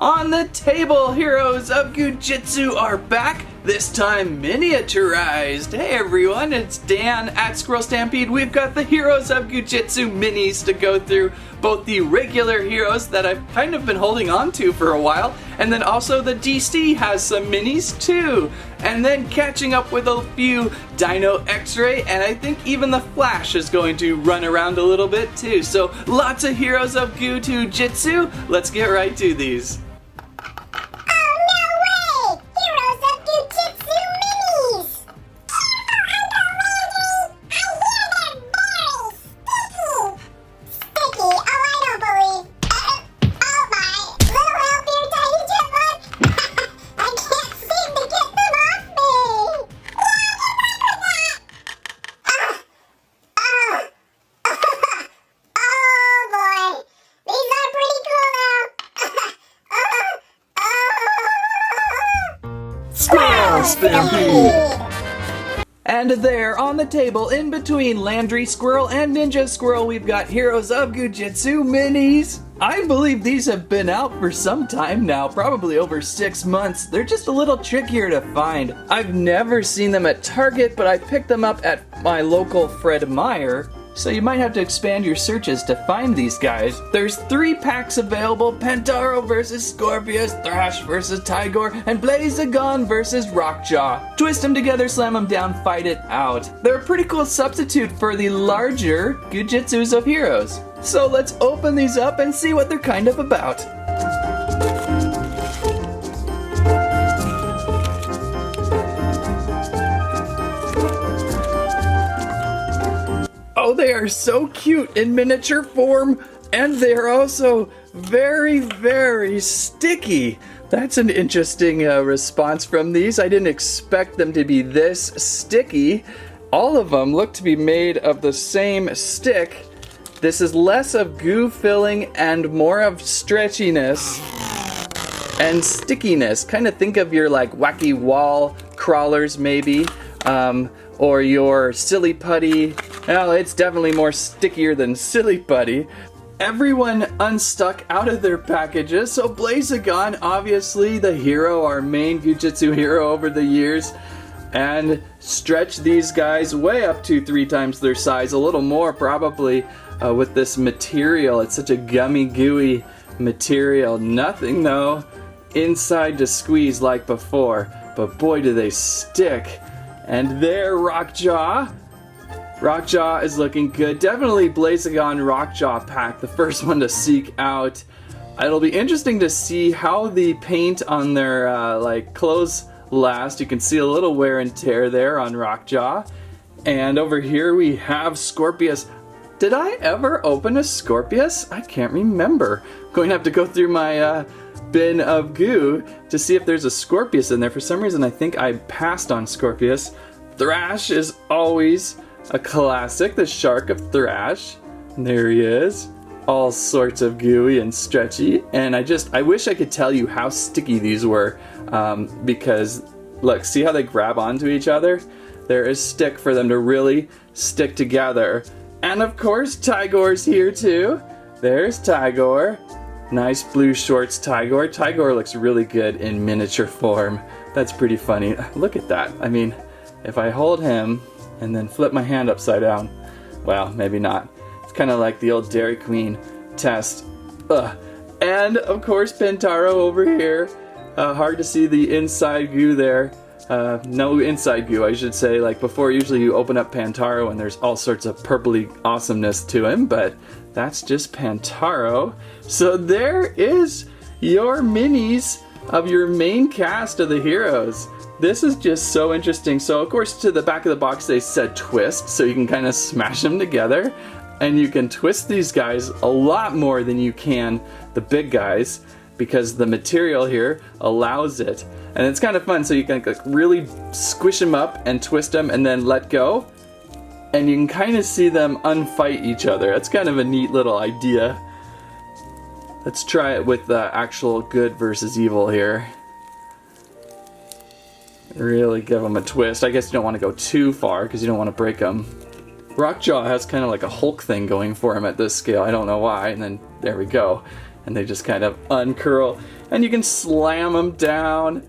On the table, heroes of Goo Jitsu are back, this time miniaturized. Hey everyone, it's Dan at Squirrel Stampede. We've got the heroes of Goo Jitsu minis to go through, both the regular heroes that I've kind of been holding on to for a while, and then also the DC has some minis too. And then catching up with a few Dino X-Ray, and I think even the Thrash is going to run around a little bit too. So lots of heroes of Goo Jitsu. Let's get right to these. Squirrel Stampede! And there on the table, in between Landry Squirrel and Ninja Squirrel, we've got Heroes of Goo Jitsu minis. I believe these have been out for some time now, probably over 6 months. They're just a little trickier to find. I've never seen them at Target, but I picked them up at my local Fred Meyer. So you might have to expand your searches to find these guys. There's 3 packs available: Tyro versus Scorpius, Thrash versus Tyro, and Blazagon versus Rockjaw. Twist them together, slam them down, fight it out. They're a pretty cool substitute for the larger Goo Jitsus of heroes. So let's open these up and see what they're kind of about. Oh, they are so cute in miniature form, and they're also very, very sticky. That's an interesting response from these. I didn't expect them to be this sticky. All of them look to be made of the same stick. This is less of goo filling and more of stretchiness and stickiness. Kind of think of your like wacky wall crawlers maybe. Or your silly putty. Well, it's definitely more stickier than silly putty. Everyone unstuck out of their packages. So Blazagon, obviously the hero, our main Goo Jitsu hero over the years, and stretch these guys way up to 3 times their size, a little more probably, with this material. It's such a gummy, gooey material. Nothing though inside to squeeze like before, but boy do they stick. And there, Rockjaw. Rockjaw is looking good. Definitely Blazagon Rockjaw pack, the first one to seek out. It'll be interesting to see how the paint on their like clothes last. You can see a little wear and tear there on Rockjaw. And over here we have Scorpius. Did I ever open a Scorpius? I can't remember. I'm going to have to go through my bin of goo to see if there's a Scorpius in there. For some reason I think I passed on Scorpius. Thrash is always a classic, the shark of Thrash. And there he is, all sorts of gooey and stretchy, and I wish I could tell you how sticky these were, because look, see how they grab onto each other? There is stick for them to really stick together. And of course Tyro's here too. There's Tyro. Nice blue shorts, Tyro. Tyro looks really good in miniature form. That's pretty funny. Look at that. I mean, if I hold him and then flip my hand upside down, well, maybe not. It's kind of like the old Dairy Queen test. Ugh. And of course, Tyro over here. Hard to see the inside goo there. No inside goo, I should say. Like before, usually you open up Tyro and there's all sorts of purpley awesomeness to him, but that's just Tyro. So there is your minis of your main cast of the heroes. This is just so interesting. So of course to the back of the box they said twist, so you can kind of smash them together. And you can twist these guys a lot more than you can the big guys, because the material here allows it. And it's kind of fun, so you can like really squish them up and twist them and then let go. And you can kind of see them unfight each other. That's kind of a neat little idea. Let's try it with the actual good versus evil here. Really give them a twist. I guess you don't want to go too far because you don't want to break them. Rockjaw has kind of like a Hulk thing going for him at this scale. I don't know why. And then there we go. and they just kind of uncurl, and you can slam them down.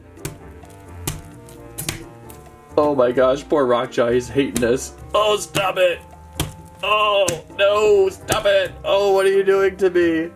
Oh my gosh, poor Rockjaw, he's hating this. Oh, stop it! Oh, no, stop it! Oh, what are you doing to me?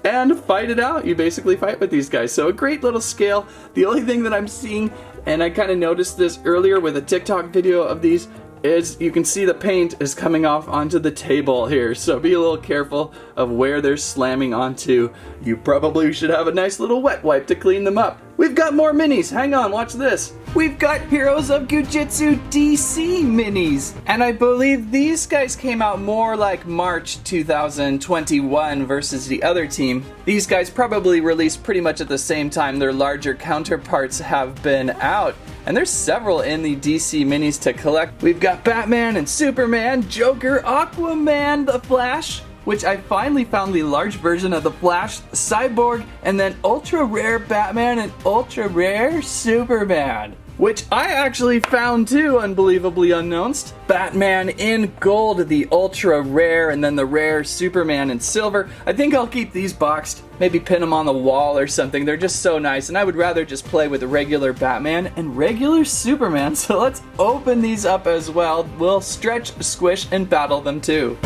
And fight it out. You basically fight with these guys. So a great little scale. The only thing that I'm seeing, and I kind of noticed this earlier with a TikTok video of these, is you can see the paint is coming off onto the table here. So be a little careful of where they're slamming onto. You probably should have a nice little wet wipe to clean them up. We've got more minis. Hang on, watch this. We've got Heroes of Goo Jit DC minis. And I believe these guys came out more like March 2021 versus the other team. These guys probably released pretty much at the same time their larger counterparts have been out. And there's several in the DC minis to collect. We've got Batman and Superman, Joker, Aquaman, the Flash, which I finally found the large version of the Flash, Cyborg, and then ultra rare Batman and ultra rare Superman, which I actually found too, unbelievably unknowns. Batman in gold, the ultra rare, and then the rare Superman in silver. I think I'll keep these boxed, maybe pin them on the wall or something. They're just so nice, and I would rather just play with regular Batman and regular Superman. So let's open these up as well. We'll stretch, squish, and battle them too.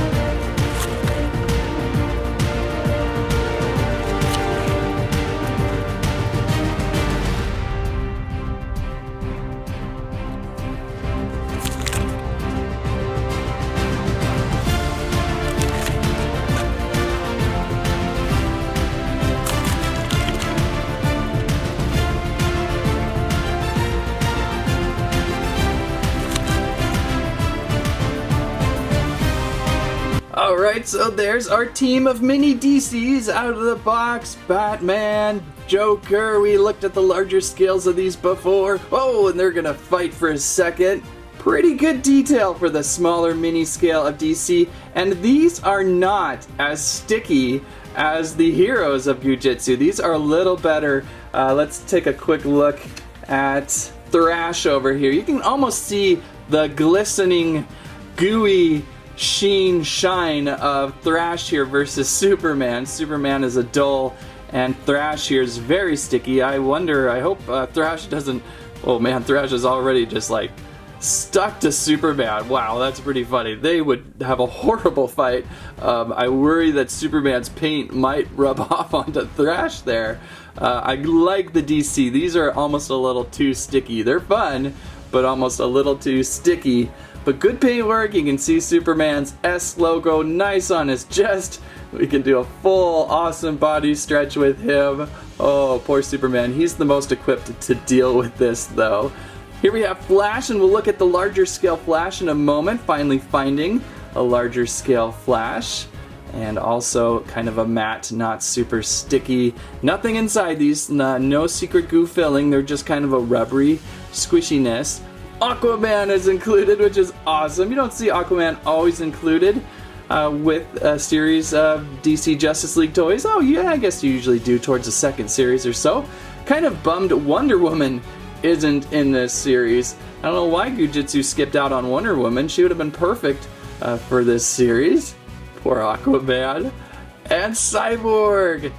Alright, so there's our team of mini DCs out of the box. Batman, Joker, we looked at the larger scales of these before. Oh, and they're gonna fight for a second. Pretty good detail for the smaller mini scale of DC, and these are not as sticky as the Heroes of Goo Jit. These are a little better. Let's take a quick look at Thrash over here. You can almost see the glistening, gooey shine of Thrash here versus Superman. Superman is a dull, and Thrash here is very sticky. I hope Thrash doesn't, oh man, Thrash is already just like stuck to Superman. Wow, that's pretty funny. They would have a horrible fight. I worry that Superman's paint might rub off onto Thrash there. I like the DC. These are almost a little too sticky. They're fun, but almost a little too sticky. But good paint work. You can see Superman's S logo nice on his chest. We can do a full awesome body stretch with him. Oh, poor Superman. He's the most equipped to deal with this though. Here we have Flash, and we'll look at the larger scale Flash in a moment. Finally finding a larger scale Flash. And also kind of a matte, not super sticky. Nothing inside these, no secret goo filling. They're just kind of a rubbery squishiness. Aquaman is included, which is awesome. You don't see Aquaman always included with a series of DC Justice League toys. Oh yeah, I guess you usually do towards the second series or so. Kind of bummed Wonder Woman isn't in this series. I don't know why Goo Jit skipped out on Wonder Woman. She would have been perfect for this series. Poor Aquaman. And Cyborg.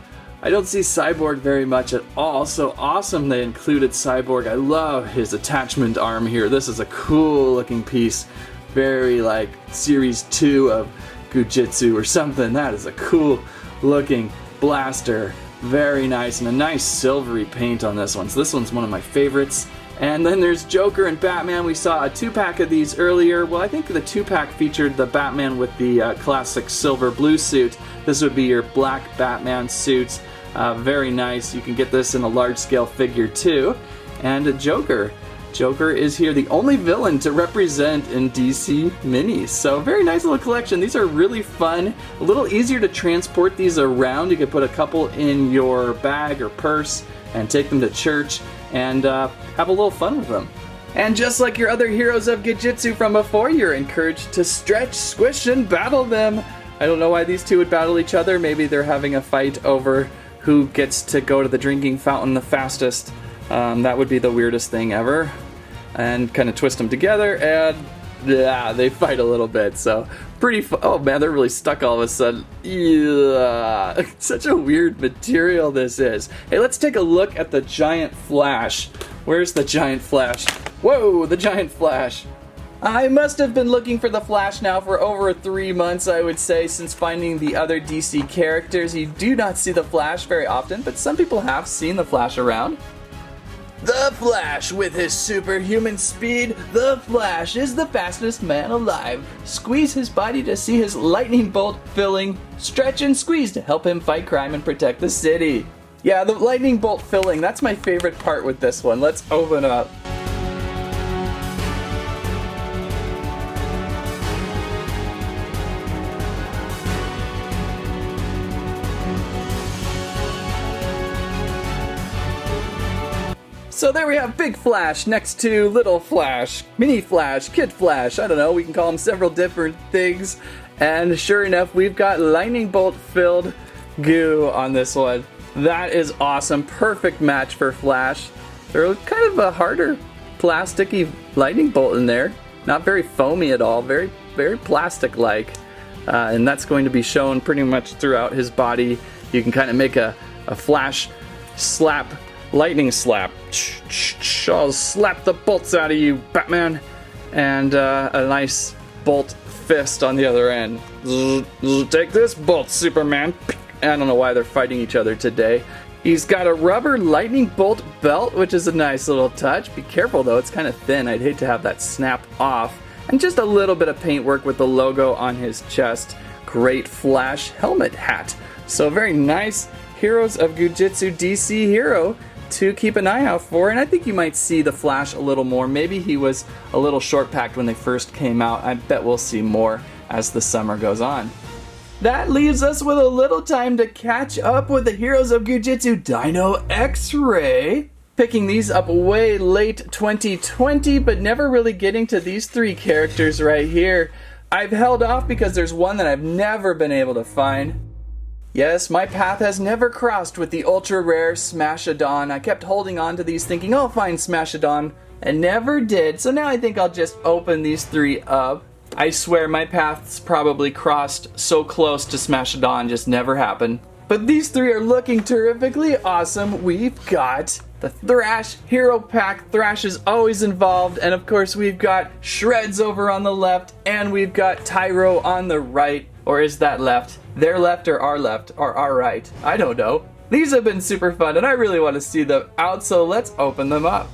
I don't see Cyborg very much at all, so awesome they included Cyborg. I love his attachment arm here. This is a cool looking piece. Very like Series 2 of Goo Jit or something. That is a cool looking blaster. Very nice, and a nice silvery paint on this one. So this one's one of my favorites. And then there's Joker and Batman. We saw a 2-pack of these earlier. Well, I think the 2-pack featured the Batman with the classic silver blue suit. This would be your black Batman suit. Very nice. You can get this in a large scale figure too. And a Joker. Joker is here, the only villain to represent in DC Minis. So very nice little collection. These are really fun. A little easier to transport these around. You could put a couple in your bag or purse and take them to church and have a little fun with them. And just like your other Heroes of Goo Jit from before, you're encouraged to stretch, squish, and battle them. I don't know why these two would battle each other. Maybe they're having a fight over who gets to go to the drinking fountain the fastest. That would be the weirdest thing ever. And kind of twist them together, and Yeah, they fight a little bit, so oh man, they're really stuck all of a sudden. Yeah, such a weird material this is. Hey, let's take a look at the giant Flash. Where's the giant Flash? Whoa, the giant Flash. I must have been looking for the Flash now for over 3 months, I would say, since finding the other DC characters. You do not see the Flash very often, but some people have seen the Flash around. The Flash, with his superhuman speed, the Flash is the fastest man alive. Squeeze his body to see his lightning bolt filling, stretch and squeeze to help him fight crime and protect the city. Yeah, the lightning bolt filling, that's my favorite part with this one. Let's open up. So there we have Big Flash next to Little Flash, Mini Flash, Kid Flash, I don't know, we can call them several different things. And sure enough, we've got lightning bolt filled goo on this one. That is awesome, perfect match for Flash. They're kind of a harder, plasticky lightning bolt in there. Not very foamy at all, very plastic-like. And that's going to be shown pretty much throughout his body. You can kind of make a Flash slap. Lightning slap. I'll slap the bolts out of you, Batman. And a nice bolt fist on the other end. Take this bolt, Superman. I don't know why they're fighting each other today. He's got a rubber lightning bolt belt, which is a nice little touch. Be careful though, it's kind of thin. I'd hate to have that snap off. And just a little bit of paint work with the logo on his chest. Great Flash helmet hat. So very nice. Heroes of Goo Jitsu DC hero to keep an eye out for, and I think you might see the Flash a little more. Maybe he was a little short-packed when they first came out. I bet we'll see more as the summer goes on. That leaves us with a little time to catch up with the Heroes of Goo Jitsu Dino X-Ray. Picking these up way late 2020, but never really getting to these 3 characters right here. I've held off because there's one that I've never been able to find. Yes, my path has never crossed with the ultra-rare Smashodon. I kept holding on to these thinking I'll find Smashodon, and never did. So now I think I'll just open these 3 up. I swear my paths probably crossed so close to Smashodon, just never happened. But these 3 are looking terrifically awesome. We've got the Thrash Hero Pack. Thrash is always involved, and of course we've got Shreds over on the left, and we've got Tyro on the right. Or is that left? Their left or our right? I don't know. These have been super fun and I really want to see them out, so let's open them up.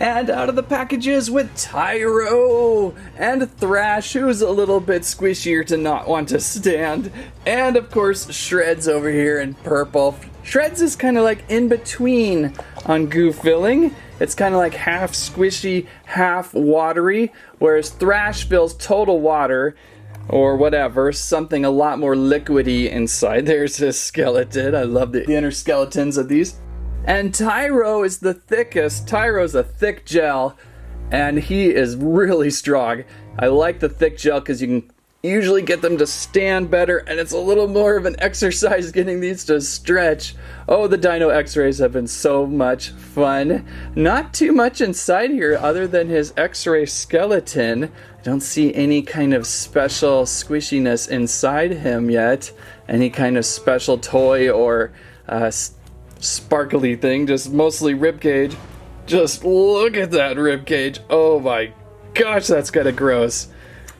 And out of the packages with Tyro and Thrash, who's a little bit squishier to not want to stand, and of course Shreds over here in purple. Shreds is kind of like in between on goo filling. It's kind of like half squishy, half watery, whereas Thrash feels total water, or whatever, something a lot more liquidy inside. There's his skeleton. I love the inner skeletons of these. And Tyro is the thickest. Tyro's a thick gel, and he is really strong. I like the thick gel because you can usually get them to stand better, and it's a little more of an exercise getting these to stretch. Oh, the Dino X-rays have been so much fun. Not too much inside here other than his X-ray skeleton. I don't see any kind of special squishiness inside him yet. Any kind of special toy or sparkly thing, just mostly ribcage. Just look at that ribcage. Oh my gosh, that's kind of gross.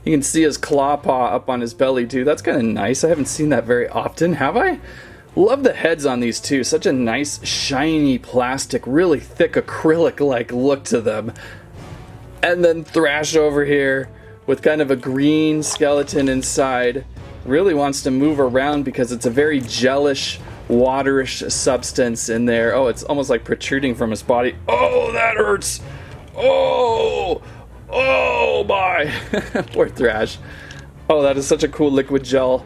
You can see his claw paw up on his belly too. That's kind of nice. I haven't seen that very often, have I? Love the heads on these too. Such a nice shiny plastic, really thick acrylic-like look to them. And then Thrash over here with kind of a green skeleton inside. Really wants to move around because it's a very gelish, waterish substance in there. Oh, it's almost like protruding from his body. Oh, that hurts. Oh my. Poor Thrash. Oh, that is such a cool liquid gel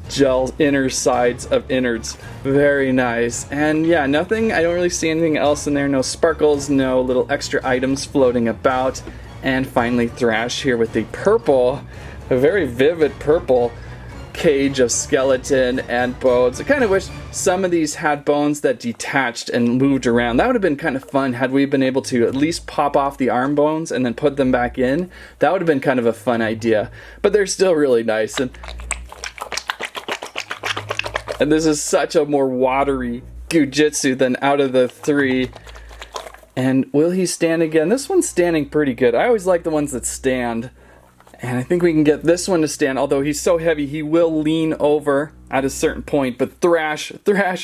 gel inner sides of innards. Very nice. And yeah, nothing, I don't really see anything else in there. No sparkles, no little extra items floating about. And finally Thrash here with the purple, a very vivid purple cage of skeleton and bones. I kind of wish some of these had bones that detached and moved around. That would have been kind of fun had we been able to at least pop off the arm bones and then put them back in. That would have been kind of a fun idea. But they're still really nice. And this is such a more watery Goo Jitsu than out of the three. And will he stand again? This one's standing pretty good. I always like the ones that stand. And I think we can get this one to stand, although he's so heavy he will lean over at a certain point. But Thrash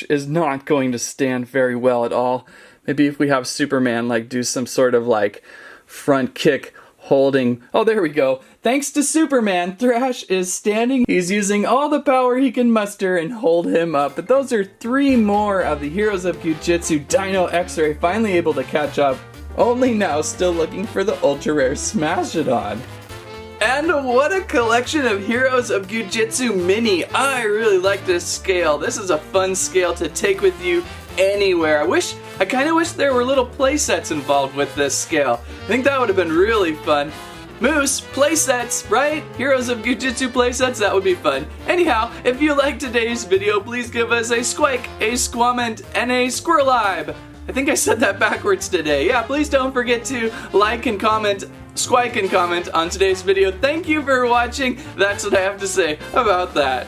is not going to stand very well at all. Maybe if we have Superman like do some sort of like front kick holding. Oh, there we go. Thanks to Superman, Thrash is standing. He's using all the power he can muster and hold him up. But those are 3 more of the heroes of Goo Jitsu. Dino X-Ray finally able to catch up. Only now still looking for the ultra rare Smashidon. And what a collection of Heroes of Goo Jitsu Mini. I really like this scale. This is a fun scale to take with you anywhere. I kind of wish there were little play sets involved with this scale. I think that would have been really fun. Moose, play sets, right? Heroes of Goo Jitsu play sets, that would be fun. Anyhow, if you liked today's video, please give us a squike, a squament, and a squirrelibe. I think I said that backwards today. Yeah, please don't forget to like and comment, squike and comment on today's video. Thank you for watching. That's what I have to say about that.